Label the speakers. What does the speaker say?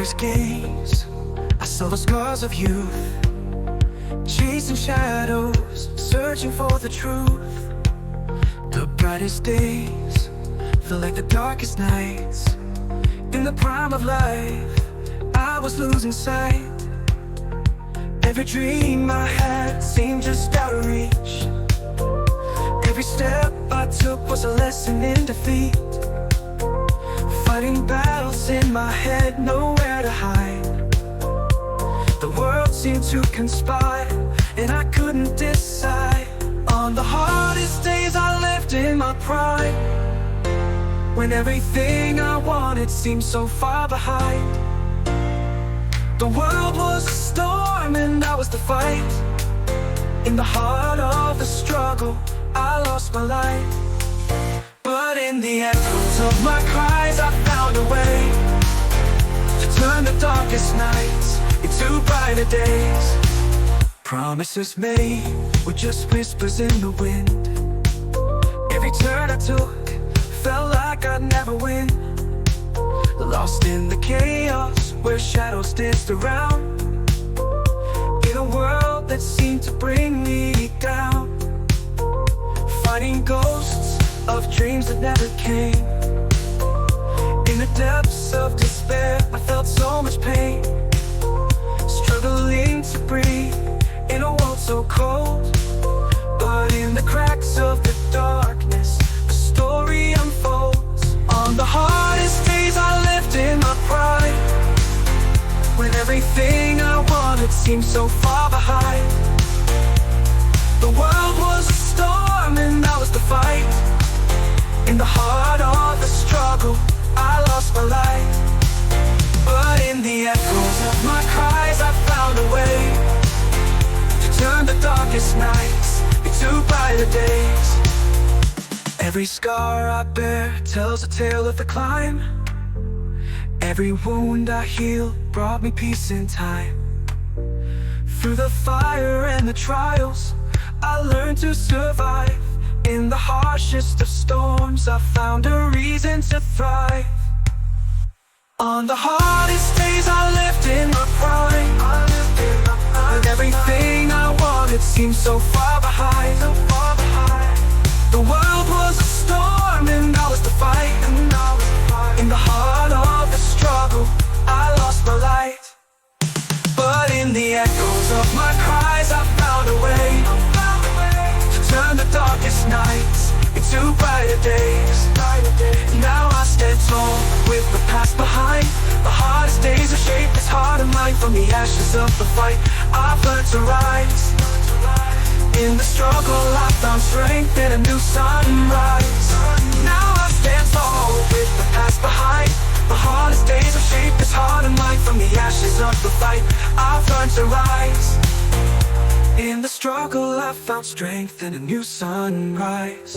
Speaker 1: his gaze, I saw the scars of youth, chasing shadows, searching for the truth. The brightest days feel like the darkest nights. In the prime of life, I was losing sight. Every dream I had seemed just out of reach. Every step I took was a lesson in defeat. Fighting battles in my head, nowhere to hide. The world seemed to conspire, and I couldn't decide. On the hardest days I lived in my pride, when everything I wanted seemed so far behind. The world was a storm and I was the fight. In the heart of the struggle, I lost my light. But in the echoes of my cries, I found a way to turn the darkest nights into brighter days. Promises made were just whispers in the wind. Every turn I took felt like I'd never win. Lost in the chaos where shadows danced around, in a world that seemed to bring me down. Fighting ghosts of dreams that never came. In the depths of despair, I felt so much pain. Struggling to breathe in a world so cold. But in the cracks of the darkness, a story unfolds. On the hardest days I lived in my pride, when everything I wanted seemed so far behind. The world was a storm and I was the fight. In the heart of the struggle, I lost my light. But in the echoes of my cries, I found a way to turn the darkest nights into brighter days. Every scar I bear tells a tale of the climb. Every wound I healed brought me peace in time. Through the fire and the trials, I learned to survive. In the harshest of storms, I found a reason to thrive. On the hardest days I lived in my prime, and everything I wanted seemed so far behind. The world was a storm and I was the fight. In the heart of the struggle, I lost my light. But in the echoes of my cries, I found a way to turn the darkest nights into brighter days. Now I stand tall with the past behind. The hardest days have shaped this heart of mine. From the ashes of the fight, I've learned to rise. In the struggle, I found strength in a new sunrise. Now I stand tall with the past behind. The hardest days have shaped this heart of mine. From the ashes of the fight, I've learned to rise. In the struggle, I found strength in a new sunrise.